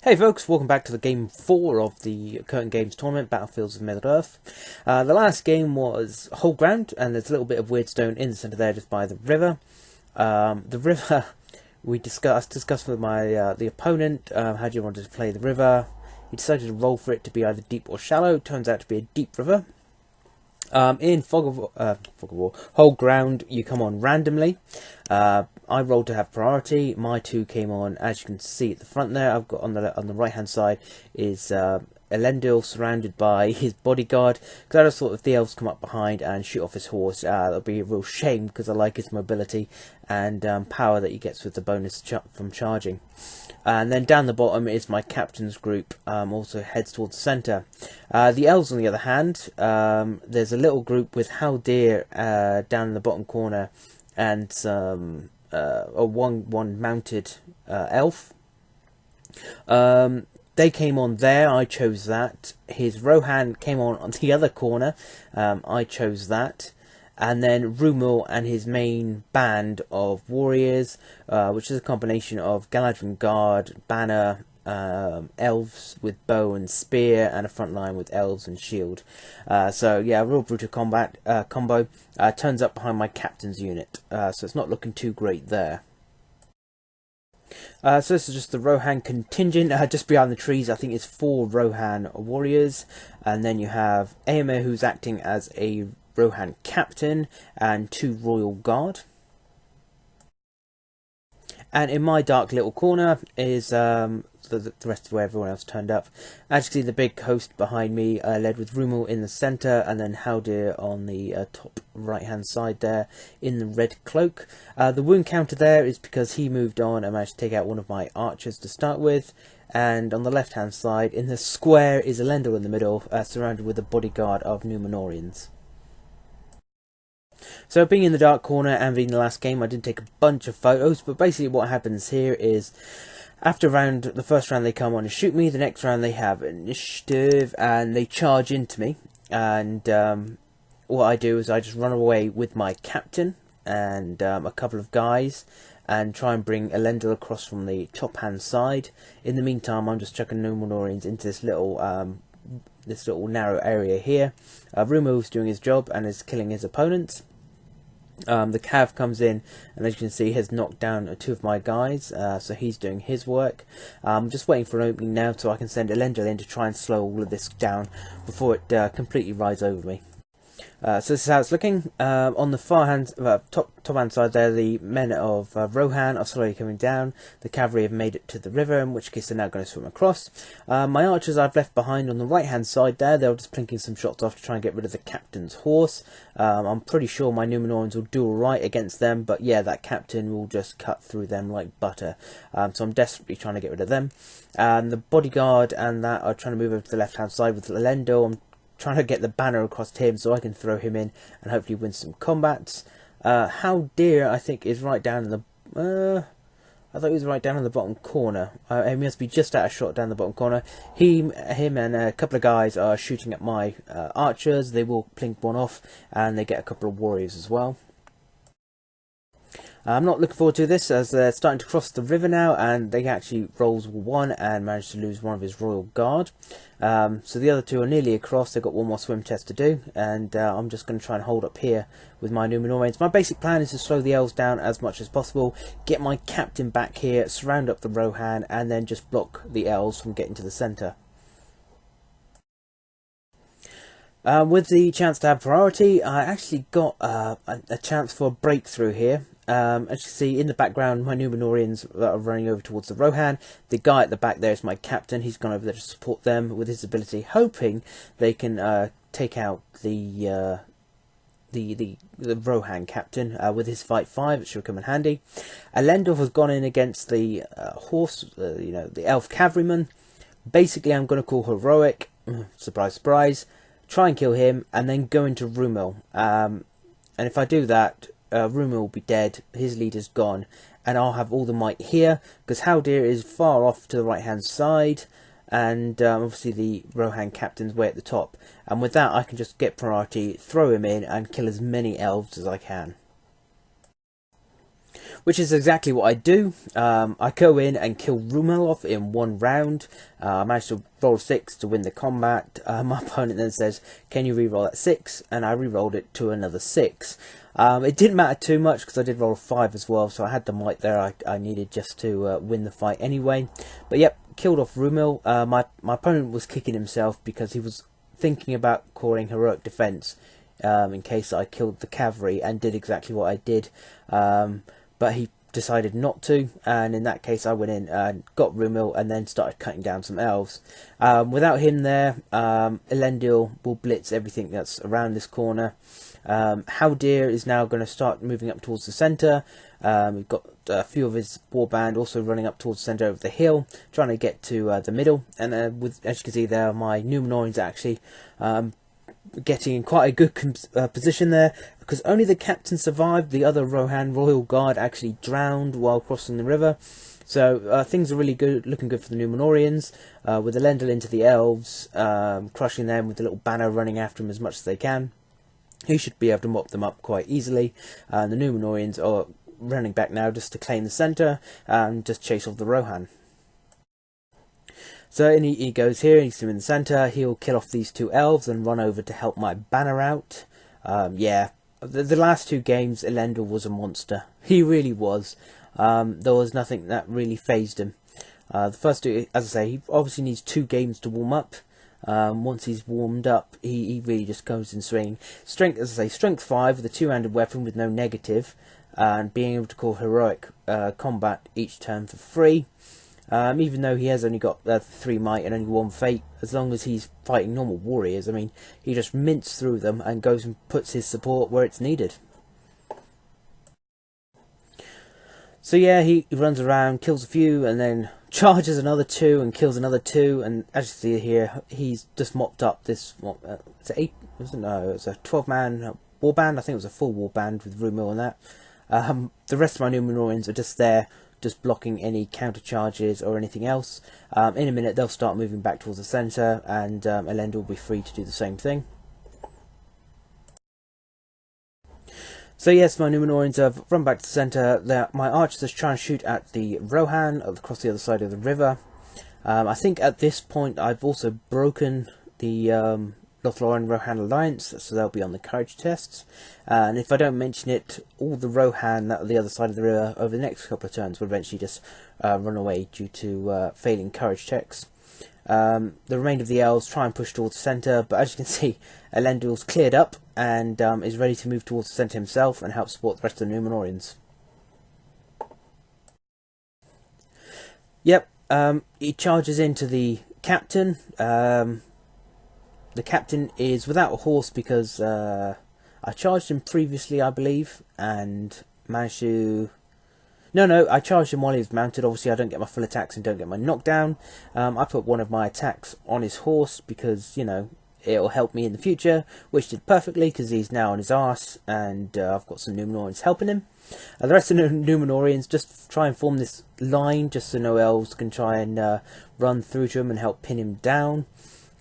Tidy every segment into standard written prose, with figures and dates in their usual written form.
Hey folks, welcome back to the game 4 of the Kirton Games tournament, Battlefields of Middle-earth. The last game was Hold Ground, and there's a little bit of weirdstone in the centre there just by the river. The river, we discussed with my the opponent, how do you want to play the river. He decided to roll for it to be either deep or shallow. Turns out to be a deep river. In Fog of War, Hold Ground, you come on randomly. I rolled to have priority. My two came on, as you can see at the front there. I've got on the right hand side is Elendil surrounded by his bodyguard. Because I just thought if the elves come up behind and shoot off his horse, that'll be a real shame because I like his mobility and power that he gets with the bonus from charging. And then down the bottom is my captain's group, also heads towards the centre. The elves, on the other hand, there's a little group with Haldir down in the bottom corner, and some one mounted elf. They came on there, I chose that. His Rohan came on the other corner, I chose that. And then Rumil and his main band of warriors, which is a combination of Galadriel Guard, banner, elves with bow and spear, and a front line with elves and shield. So yeah, a real brutal combat combo. Turns up behind my captain's unit, so it's not looking too great there. So this is just the Rohan contingent. Just behind the trees, I think it's 4 Rohan warriors, and then you have Eomer, who's acting as a Rohan captain, and 2 royal guard. And in my dark little corner is the rest of where everyone else turned up. As you can see, the big host behind me, led with Rumil in the centre, and then Haldir on the top right hand side there in the red cloak. The wound counter there is because he moved on and managed to take out one of my archers to start with. And on the left hand side in the square is Elendil in the middle, surrounded with a bodyguard of Numenorians. So being in the dark corner and being the last game, I did take a bunch of photos, but basically what happens here is after the first round they come on and shoot me, the next round they have initiative and they charge into me, and what I do is I just run away with my captain and a couple of guys and try and bring Elendil across from the top hand side. In the meantime, I'm just chucking Numenorians into this little narrow area here. Rumil's doing his job and is killing his opponents. The Cav comes in and, as you can see, has knocked down 2 of my guys, so he's doing his work. I'm just waiting for an opening now so I can send Elendil in to try and slow all of this down before it completely rides over me. So this is how it's looking. On the far hand, top hand side there, the men of Rohan are slowly coming down. The cavalry have made it to the river, in which case they're now going to swim across. My archers I've left behind on the right hand side there. They're just plinking some shots off to try and get rid of the captain's horse. I'm pretty sure my Numenorians will do alright against them, but yeah, that captain will just cut through them like butter. So I'm desperately trying to get rid of them. The bodyguard and that are trying to move over to the left hand side with Elendil. I'm trying to get the banner across to him so I can throw him in and hopefully win some combats. Haldir, I think, is right down in the... I thought he was right down in the bottom corner. He must be just out of shot down the bottom corner. Him and a couple of guys are shooting at my archers. They will plink one off and they get a couple of warriors as well. I'm not looking forward to this, as they're starting to cross the river now, and they actually rolls 1 and managed to lose one of his royal guard. So the other 2 are nearly across. They've got one more swim test to do, and I'm just going to try and hold up here with my Numenorians. My basic plan is to slow the elves down as much as possible, get my captain back here, surround up the Rohan, and then just block the elves from getting to the centre. With the chance to have priority, I actually got a chance for a breakthrough here. As you can see in the background, my Numenorians that are running over towards the Rohan. The guy at the back there is my captain. He's gone over there to support them with his ability, hoping they can take out the Rohan captain with his fight 5. It should come in handy. Elendil has gone in against the horse, the elf cavalryman. Basically, I'm going to call heroic. Surprise, surprise. Try and kill him, and then go into Rumil. And if I do that, Rumil will be dead, his leader's gone, and I'll have all the might here, because Haldir is far off to the right hand side, and obviously the Rohan captain's way at the top. And with that, I can just get priority, throw him in, and kill as many elves as I can. which is exactly what I do. I go in and kill Rumelov in one round. I managed to roll a 6 to win the combat. My opponent then says, can you reroll that 6? And I rerolled it to another 6. It didn't matter too much because I did roll a 5 as well, so I had the might there I needed just to win the fight anyway. But yep, killed off Rumil. My opponent was kicking himself because he was thinking about calling heroic defense in case I killed the cavalry, and did exactly what I did. But he decided not to, and in that case I went in and got Rumil and then started cutting down some elves. Without him there, Elendil will blitz everything that's around this corner. Haldir is now going to start moving up towards the centre. We've got a few of his warband also running up towards the centre over the hill, trying to get to the middle. And as you can see there, my Numenorians actually getting in quite a good position there, because only the captain survived. The other Rohan Royal Guard actually drowned while crossing the river. So things are really good, looking good for the Numenorians, with Elendil into the elves, crushing them with the little banner running after him as much as they can. He should be able to mop them up quite easily. The Numenorians are running back now just to claim the centre and just chase off the Rohan. So and he goes here, he's in the centre, he'll kill off these 2 elves and run over to help my banner out. Yeah, the last 2 games Elendil was a monster. He really was. There was nothing that really phased him. The first 2, as I say, he obviously needs 2 games to warm up. Once he's warmed up, he really just goes in swing. Strength, as I say, strength 5 with a 2-handed weapon with no negative, and being able to call heroic combat each turn for free. Even though he has only got 3 might and only 1 fate, as long as he's fighting normal warriors, I mean, he just mints through them and goes and puts his support where it's needed. So yeah, he runs around, kills a few, and then charges another 2 and kills another 2. And as you see here, he's just mopped up this. It's an 8. No, it's a 12-man warband. I think it was a full warband with Rumil and that. The rest of my Numenorians are just there, just blocking any counter charges or anything else. In a minute, they'll start moving back towards the centre, and Elendil will be free to do the same thing. So yes, my Numenorians have run back to the centre. My archers are trying to shoot at the Rohan across the other side of the river. I think at this point I've also broken the Lothlorien Rohan alliance, so they'll be on the courage tests. And if I don't mention it, all the Rohan that are the other side of the river over the next couple of turns will eventually just run away due to failing courage checks. The remainder of the elves try and push towards the centre, but as you can see, Elendil's cleared up and is ready to move towards the centre himself and help support the rest of the Numenorians. Yep, he charges into the captain. The captain is without a horse because I charged him previously, I believe, and managed to... No, I charged him while he was mounted. Obviously, I don't get my full attacks and don't get my knockdown. I put one of my attacks on his horse because, you know, it'll help me in the future, which did perfectly because he's now on his arse, and I've got some Numenorians helping him. The rest of the Numenorians just try and form this line just so no elves can try and run through to him and help pin him down.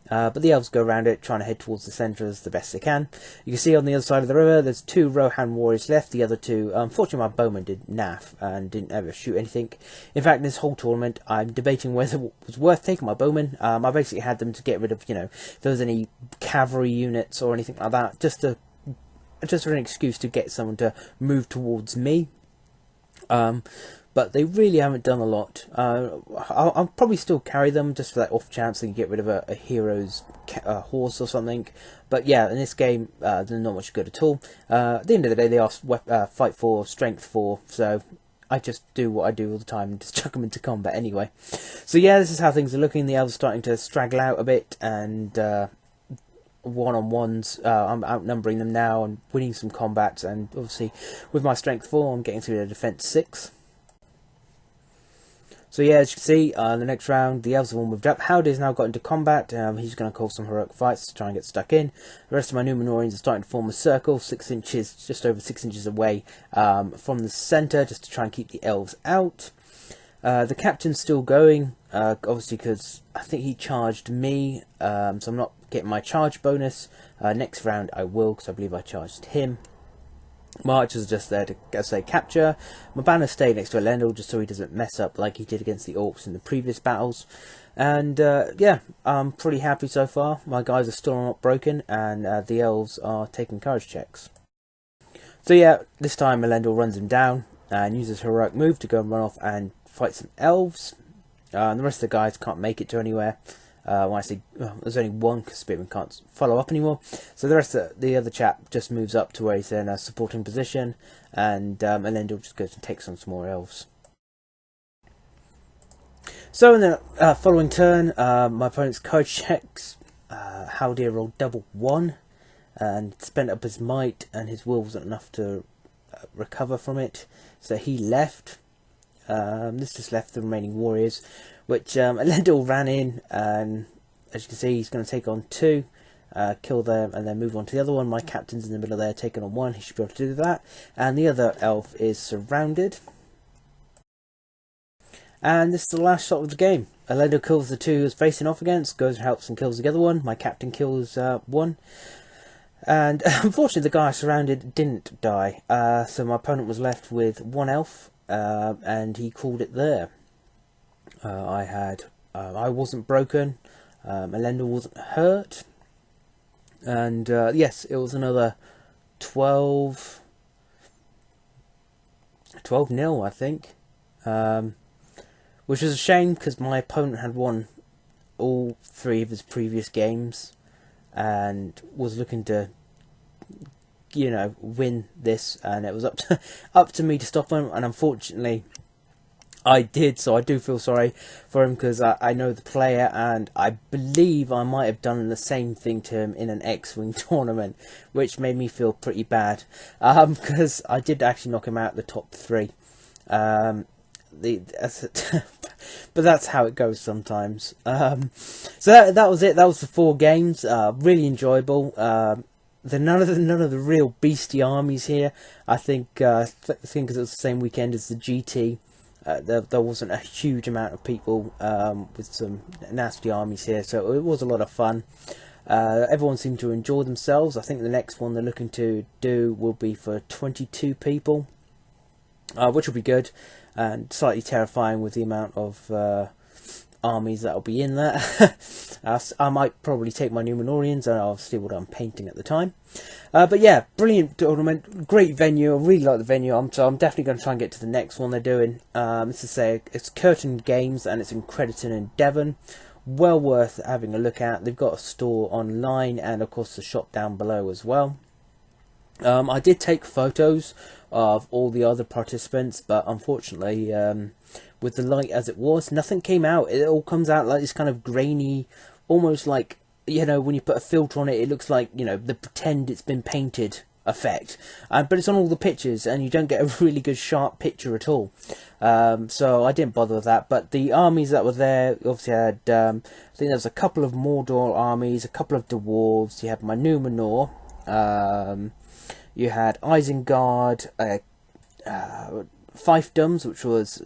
But the elves go around it, trying to head towards the centre as the best they can. You can see on the other side of the river, there's 2 Rohan warriors left. The other 2, unfortunately, my bowman did naff and didn't ever shoot anything. In fact, in this whole tournament, I'm debating whether it was worth taking my bowman. I basically had them to get rid of, you know, if there was any cavalry units or anything like that, just for an excuse to get someone to move towards me. But they really haven't done a lot. I'll probably still carry them just for that off chance they can get rid of a hero's horse or something. But yeah, in this game, they're not much good at all. At the end of the day, they are fight 4, strength 4, so I just do what I do all the time and just chuck them into combat anyway. So yeah, this is how things are looking. The elves are starting to straggle out a bit, and one-on-ones, I'm outnumbering them now and winning some combats, and obviously with my strength 4, I'm getting through the defense 6. So yeah, as you can see, the next round, the elves have all moved up. Haldir's now got into combat. He's going to call some heroic fights to try and get stuck in. The rest of my Numenorians are starting to form a circle, 6 inches, just over 6 inches away from the centre, just to try and keep the elves out. The captain's still going, obviously because I think he charged me, so I'm not getting my charge bonus. Next round I will, because I believe I charged him. My archers are just there to, as I say, capture. My banner stay next to Elendil just so he doesn't mess up like he did against the orcs in the previous battles. And yeah, I'm pretty happy so far. My guys are still not broken, and the elves are taking courage checks. So yeah, this time Elendil runs him down and uses a heroic move to go and run off and fight some elves. And the rest of the guys can't make it to anywhere. When I say there's only one because Spearman can't follow up anymore, so the rest of the other chap just moves up to where he's in a supporting position, and Elendil just goes and takes on some more elves. So in the following turn, my opponent's courage checks. Haldir rolled double 1 and spent up his might, and his will wasn't enough to recover from it, so he left. This just left the remaining warriors, which Elendil ran in, and as you can see, he's going to take on 2, kill them, and then move on to the other one. My captain's in the middle there, taking on 1. He should be able to do that, and the other elf is surrounded. And this is the last shot of the game. Elendil kills the 2 he was facing off against, goes and helps and kills the other one. My captain kills 1. And unfortunately, the guy surrounded didn't die, so my opponent was left with 1 elf. And he called it there. I wasn't broken, Elendil wasn't hurt, and yes, it was another 12-0, I think, which was a shame because my opponent had won all 3 of his previous games and was looking to, you know, win this, and it was up to me to stop him, and unfortunately I did, so I do feel sorry for him because I know the player, and I believe I might have done the same thing to him in an X-Wing tournament, which made me feel pretty bad, because I did actually knock him out the top 3. But that's how it goes sometimes. So that was it. That was the 4 games. Really enjoyable. None of the real beastie armies here. I think because it was the same weekend as the GT. There wasn't a huge amount of people with some nasty armies here, so it was a lot of fun. Everyone seemed to enjoy themselves. I think the next one they're looking to do will be for 22 people, which will be good, and slightly terrifying with the amount of armies that will be in there. I might probably take my Numenorians, and I'll see what I'm painting at the time. But yeah, brilliant tournament, great venue. I really like the venue. So I'm definitely going to try and get to the next one they're doing. This is it's Kirton Games, and it's in Crediton in Devon. Well worth having a look at. They've got a store online, and of course the shop down below as well. I did take photos of all the other participants, but unfortunately, with the light as it was, nothing came out. It all comes out like this kind of grainy, almost like, you know, when you put a filter on it, it looks like, you know, the pretend it's been painted effect. But it's on all the pictures, and you don't get a really good sharp picture at all. So I didn't bother with that. But the armies that were there, obviously had, I think there was a couple of Mordor armies, a couple of dwarves. You had my Numenor. You had Isengard, Fiefdoms, which was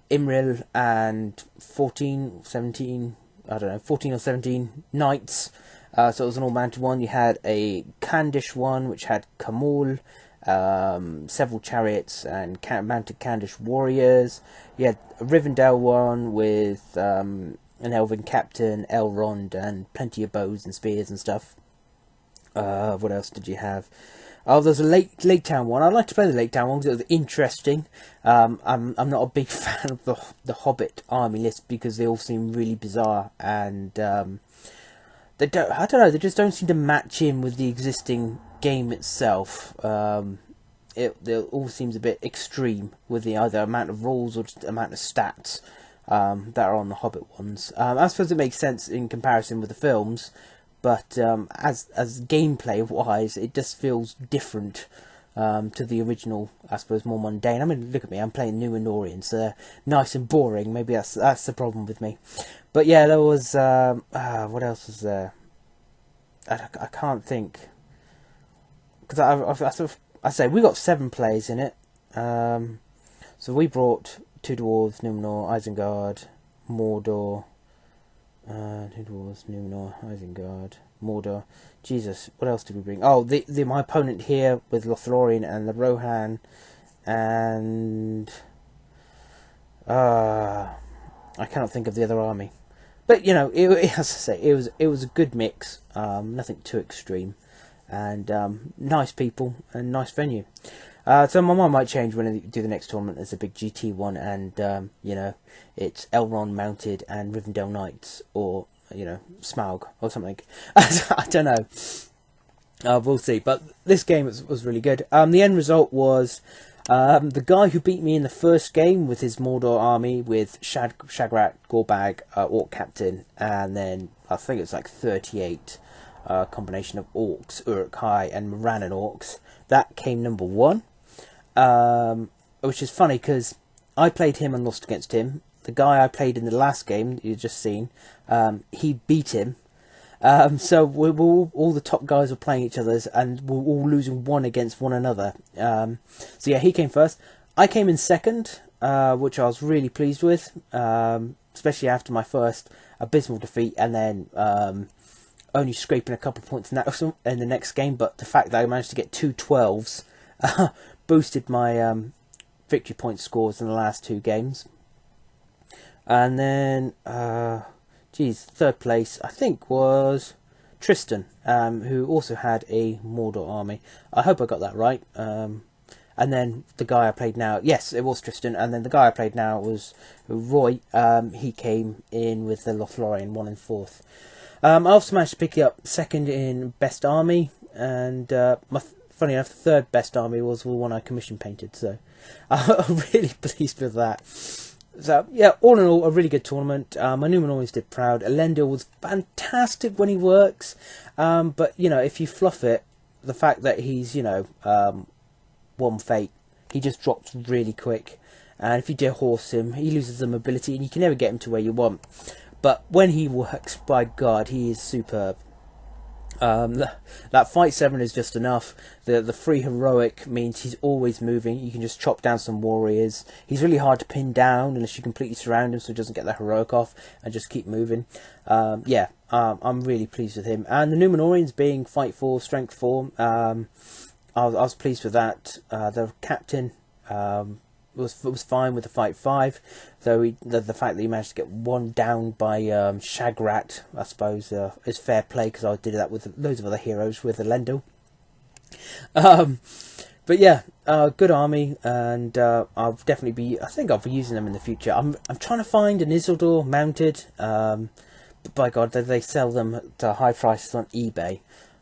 Imril, and 14 or 17 knights. So it was an all-mounted one. You had a Candish one, which had Camul, several chariots, and mounted Candish warriors. You had a Rivendell one with an elven captain, Elrond, and plenty of bows and spears and stuff. What else did you have? Oh, there's a Lake Town one. I'd like to play the Lake Town one because it was interesting. I'm not a big fan of the Hobbit army list because they all seem really bizarre, and they don't. I don't know. They just don't seem to match in with the existing game itself. It all seems a bit extreme with the either amount of rules or just amount of stats that are on the Hobbit ones. I suppose it makes sense in comparison with the films. But as gameplay wise, it just feels different to the original. I suppose more mundane. I mean, look at me. I'm playing Numenorians, so they're nice and boring. Maybe that's the problem with me. But yeah, there was what else was there? I can't think, because I say we got 7 players in it. So we brought 2 dwarves, Numenor, Isengard, Mordor. 2 dwarves, Numenor, Isengard. Mordor. Jesus, what else did we bring? Oh, my opponent here with Lothlorien and the Rohan, and I cannot think of the other army. But you know, as I say, it was a good mix. Nothing too extreme, and nice people and nice venue. So my mind might change when I do the next tournament. There's a big GT one, and you know, it's Elrond mounted and Rivendell Knights, or you know, Smaug or something. I don't know. We'll see. But this game was really good. The end result was the guy who beat me in the first game with his Mordor army, with Shagrat, Gorbag, Orc Captain, and then I think it's like 38 combination of Orcs, Uruk-hai, and Morannon Orcs. That came number 1, which is funny because I played him and lost against him. The guy I played in the last game that you've just seen, he beat him. So we all the top guys were playing each other's, and we're all losing one against one another. So yeah, he came first. I came in second, which I was really pleased with, especially after my first abysmal defeat, and then only scraping a couple of points in the next game. But the fact that I managed to get 2 12s boosted my victory point scores in the last 2 games. And then third place, I think, was Tristan, who also had a Mordor army. I hope I got that right. And then the guy I played now, yes, it was Tristan. And then the guy I played now was Roy. He came in with the Lothlorien 1 and 4th. I also managed to pick up second in best army, and funny enough, the third best army was the one I commission painted. So I'm really pleased with that. So, yeah, all in all, a really good tournament. My Numenor did proud. Elendil was fantastic when he works. But, you know, if you fluff it, the fact that he's, you know, one fate, he just drops really quick. And if you de-horse him, he loses the mobility, and you can never get him to where you want. But when he works, by God, he is superb. That fight 7 is just enough. The free heroic means he's always moving. You can just chop down some warriors. He's really hard to pin down unless you completely surround him so he doesn't get the heroic off, and just keep moving. I'm really pleased with him. And the Numenorians being fight 4, strength 4, I was pleased with that. The captain was fine with the fight 5, though the fact that he managed to get 1 down by Shagrat, I suppose, is fair play, because I did that with loads of other heroes with Elendil. But yeah, good army, and I think I'll be using them in the future. I'm trying to find an Isildur mounted, but by God, they sell them at high prices on eBay.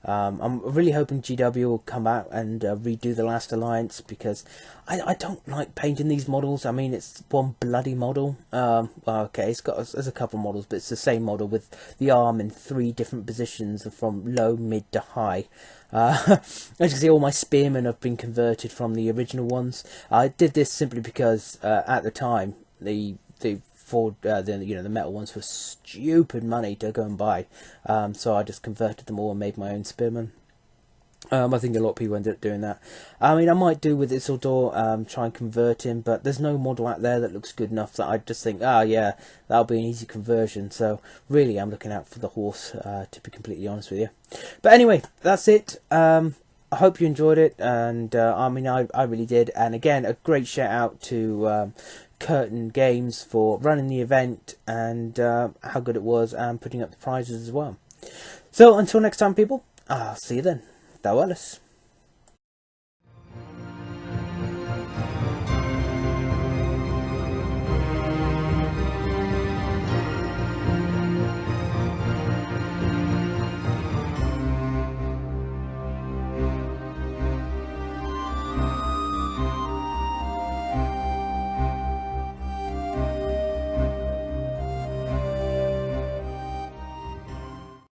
I'm really hoping GW will come out and redo the Last Alliance, because I don't like painting these models. I mean, it's one bloody model. Well, okay, there's a couple models, but it's the same model with the arm in 3 different positions from low, mid to high. As you can see, all my spearmen have been converted from the original ones. I did this simply because at the time the metal ones were stupid money to go and buy, so I just converted them all and made my own spearmen. I think a lot of people ended up doing that. I mean, I might do with Isildur, try and convert him, but there's no model out there that looks good enough that I just think, yeah, that'll be an easy conversion. So really, I'm looking out for the horse, to be completely honest with you. But anyway, that's it. I hope you enjoyed it, and I mean, I really did. And again, a great shout out to Kirton Games for running the event, and how good it was, and putting up the prizes as well. So until next time, people, I'll see you then. Thou Alice.